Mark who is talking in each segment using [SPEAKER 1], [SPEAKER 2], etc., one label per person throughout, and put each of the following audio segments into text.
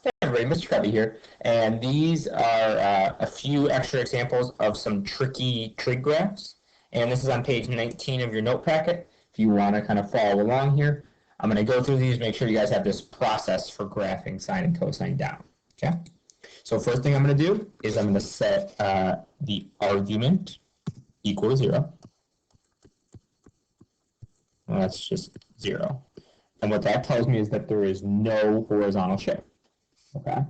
[SPEAKER 1] Hey everybody, Mr. Cubby here, and these are a few extra examples of some tricky trig graphs, and this is on page 19 of your note packet. If you want to kind of follow along here, I'm going to go through these, make sure you guys have this process for graphing sine and cosine down. Okay, so first thing I'm going to do is I'm going to set the argument equal to 0. Well, that's just 0. And what that tells me is that there is no horizontal shift. Okay.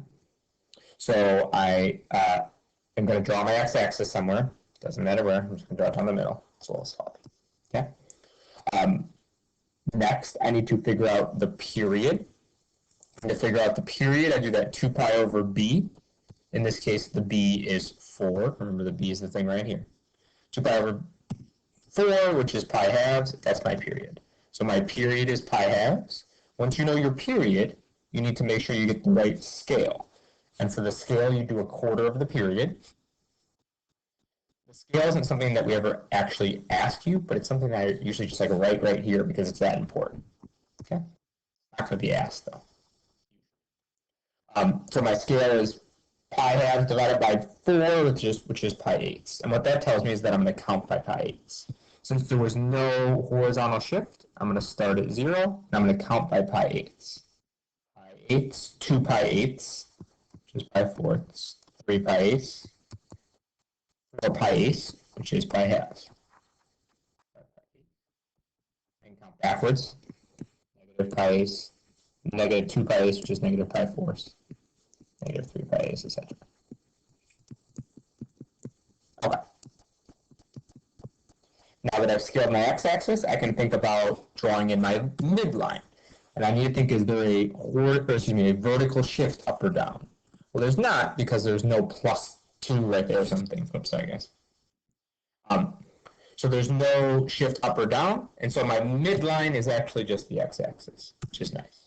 [SPEAKER 1] So I am going to draw my x-axis somewhere. Doesn't matter where. I'm just going to draw it down the middle. It's a little sloppy. Okay. Next, I need to figure out the period. And to figure out the period, I do that 2 pi over b. In this case, the b is 4. Remember, the b is the thing right here. 2 pi over 4, which is pi halves. That's my period. So my period is pi halves. Once you know your period, you need to make sure you get the right scale. And for the scale, you do a quarter of the period. The scale isn't something that we ever actually ask you, but it's something that I usually just like write right here because it's that important. Okay? Not going to be asked, though. So my scale is pi halves divided by 4, which is pi eighths. And what that tells me is that I'm going to count by pi eighths. Since there was no horizontal shift, I'm going to start at 0, and I'm going to count by pi eighths. Pi eighths, 2 pi eighths, which is pi fourths, 3 pi eighths, 4 pi eighths, which is pi halves. And count backwards. Negative pi eighths, negative 2 pi eighths, which is negative pi fourths, negative 3 pi eighths, etc. Okay. Now that I've scaled my x-axis, I can think about drawing in my midline. And I need to think, is there a vertical shift up or down? Well, there's not, because there's no plus 2 right there or something. Oops, sorry guys. So there's no shift up or down, and so my midline is actually just the x-axis, which is nice.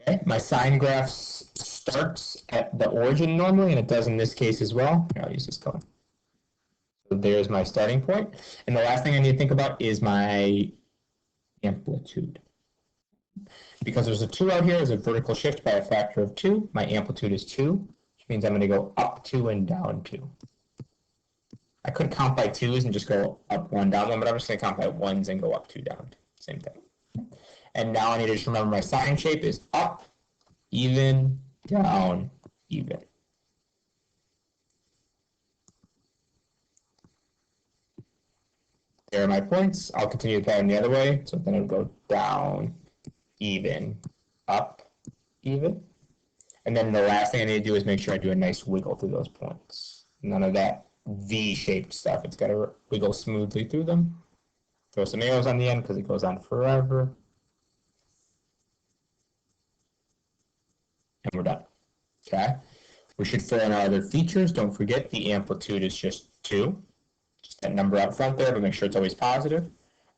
[SPEAKER 1] Okay, my sine graph starts at the origin normally, and it does in this case as well. Here, I'll use this color. So there's my starting point. And the last thing I need to think about is my amplitude. Because there's a 2 out here, there's a vertical shift by a factor of 2. My amplitude is 2, which means I'm going to go up 2 and down 2. I could count by 2s and just go up 1, down 1, but I'm just going to count by 1s and go up 2, down 2. Same thing. And now I need to just remember my sine shape is up, even, down, even. There are my points. I'll continue the pattern the other way. So then it'll go down, even, up, even. And then the last thing I need to do is make sure I do a nice wiggle through those points. None of that V-shaped stuff. It's got to wiggle smoothly through them. Throw some arrows on the end because it goes on forever. And we're done. Okay. We should fill in our other features. Don't forget the amplitude is just 2. Just that number out front there, but make sure it's always positive.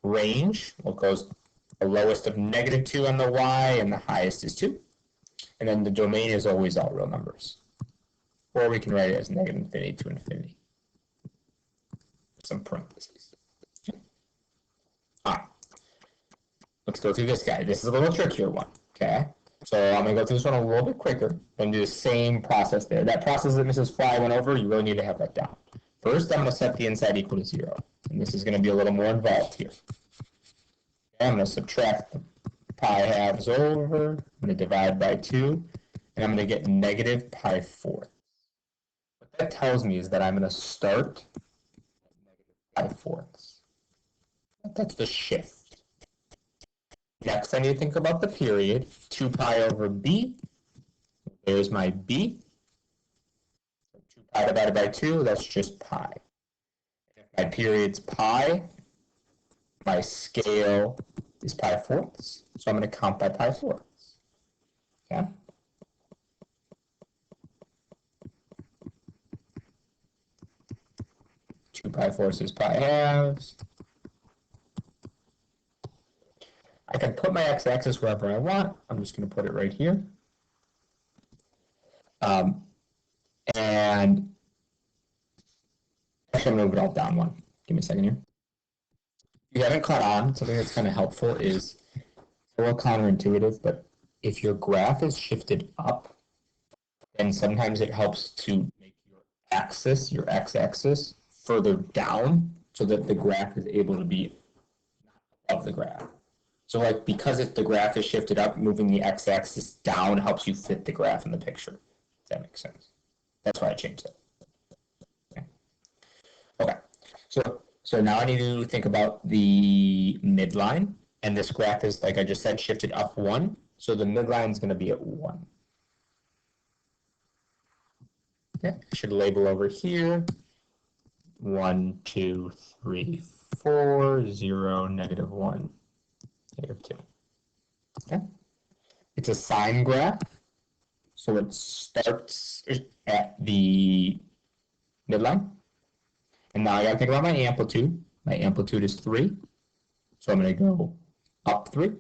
[SPEAKER 1] Range, well, it goes the lowest of -2 on the y, and the highest is 2. And then the domain is always all real numbers. Or we can write it as -infinity to infinity. Some parentheses. All right. Let's go through this guy. This is a little trickier one. Okay. So I'm going to go through this one a little bit quicker and do the same process there. That process that Mrs. Fly went over, you really need to have that down. First, I'm going to set the inside equal to 0. And this is going to be a little more involved here. Okay, I'm going to subtract the pi halves over. I'm going to divide by 2. And I'm going to get negative pi fourths. What that tells me is that I'm going to start at negative pi fourths. That's the shift. Next, I need to think about the period. 2 pi over b. There's my b. 2 pi divided by 2, that's just pi. If my period's pi, my scale is pi fourths. So I'm going to count by pi fourths. Okay? Two pi fourths is pi halves. I can put my x-axis wherever I want. I'm just going to put it right here. And actually, I'm going to move it all down one. Give me a second here. If you haven't caught on, something that's kind of helpful is a little counterintuitive, but if your graph is shifted up, then sometimes it helps to make your axis, your x-axis, further down so that the graph is able to be above the graph. So like because the graph is shifted up, moving the x-axis down helps you fit the graph in the picture. If that makes sense. That's why I changed it. Okay. So now I need to think about the midline. And this graph is, like I just said, shifted up 1. So the midline is going to be at 1. Okay. I should label over here 1, 2, 3, 4, 0, negative 1, negative 2. Okay. It's a sine graph. So it starts at the midline. And now I got to think about my amplitude. My amplitude is 3. So I'm going to go up 3,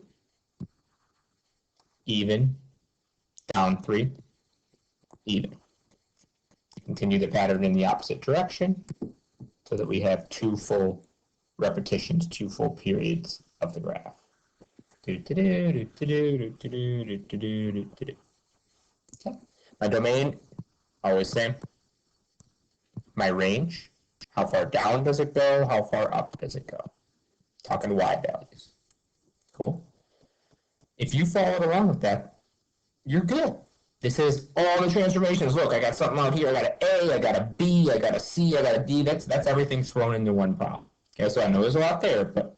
[SPEAKER 1] even, down 3, even. Continue the pattern in the opposite direction so that we have 2 full repetitions, 2 full periods of the graph. Okay. My domain, always same. My range, how far down does it go? How far up does it go? Talking y values. Cool. If you followed along with that, you're good. This is all the transformations. Look, I got something out here. I got an A, I got a B, I got a C, I got a D. That's everything thrown into one problem. Okay, so I know there's a lot there, but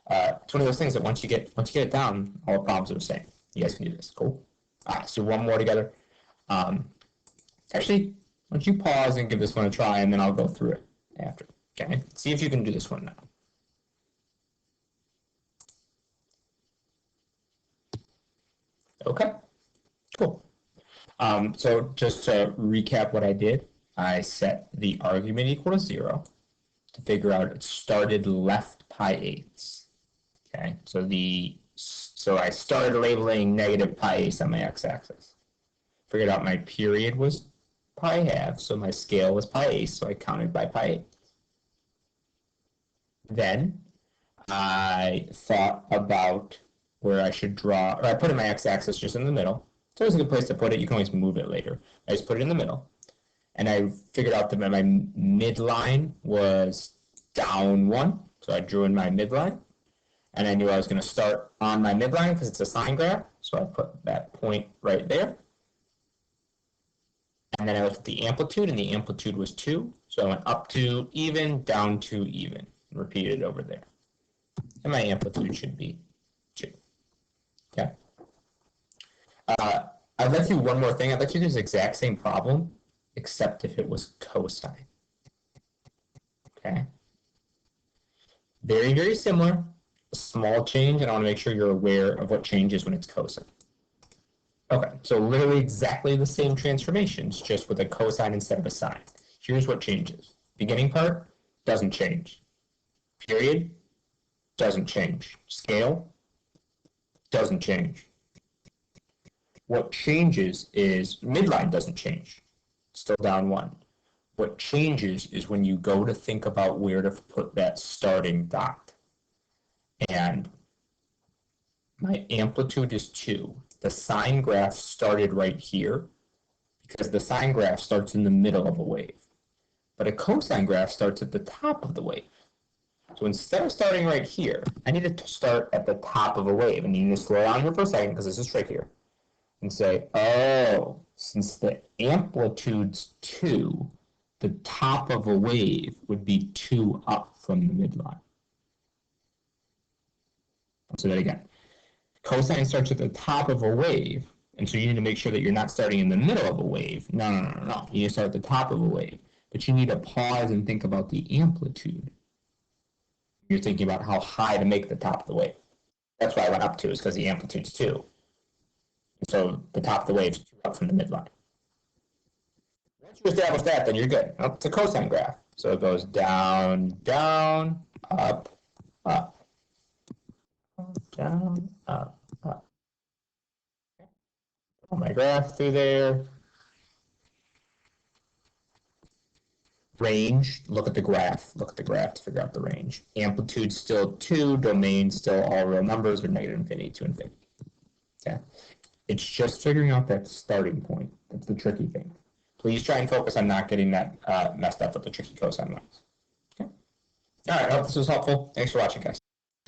[SPEAKER 1] it's one of those things that once you get it down, all the problems are the same. You guys can do this. Cool. All right, so one more together. Actually, why don't you pause and give this one a try, and then I'll go through it after. Okay, see if you can do this one now. Okay, cool. So just to recap what I did, I set the argument equal to 0 to figure out it started left pi-8ths. Okay, so I started labeling negative pi-8ths on my x-axis. Figured out my period was pi-half, so my scale was pi-8ths, so I counted by pi-8. Then I thought about where I should draw, or I put in my x-axis just in the middle. It's always a good place to put it. You can always move it later. I just put it in the middle. And I figured out that my midline was down 1. So I drew in my midline. And I knew I was going to start on my midline because it's a sine graph. So I put that point right there. And then I looked at the amplitude, and the amplitude was 2. So I went up to even, down to even, and repeated over there. And my amplitude should be 2. Okay. I'd like to do one more thing. I'd like to do this exact same problem, except if it was cosine. Okay. Very, very similar. A small change, and I want to make sure you're aware of what changes when it's cosine. Okay, so literally exactly the same transformations, just with a cosine instead of a sine. Here's what changes. Beginning part doesn't change. Period doesn't change. Scale doesn't change. What changes is midline doesn't change. Still down 1. What changes is when you go to think about where to put that starting dot. And my amplitude is 2. The sine graph started right here because the sine graph starts in the middle of a wave. But a cosine graph starts at the top of the wave. So instead of starting right here, I need to start at the top of a wave. And you need to slow down here for a second because this is straight here. And say, oh, since the amplitude's 2, the top of a wave would be 2 up from the midline. I'll say that again. Cosine starts at the top of a wave, and so you need to make sure that you're not starting in the middle of a wave. No. You need to start at the top of a wave. But you need to pause and think about the amplitude. You're thinking about how high to make the top of the wave. That's why I went up 2, is because the amplitude's 2. So the top of the wave is 2 up from the midline. Once you establish that, then you're good. It's a cosine graph. So it goes down, down, up, up. Down, up, up. Put my graph through there. Range, look at the graph. Look at the graph to figure out the range. Amplitude still 2, domain still all real numbers or negative infinity to infinity. Okay. It's just figuring out that starting point. That's the tricky thing. Please try and focus on not getting that messed up with the tricky cosine lines. Okay. All right, I hope this was helpful. Thanks for watching, guys.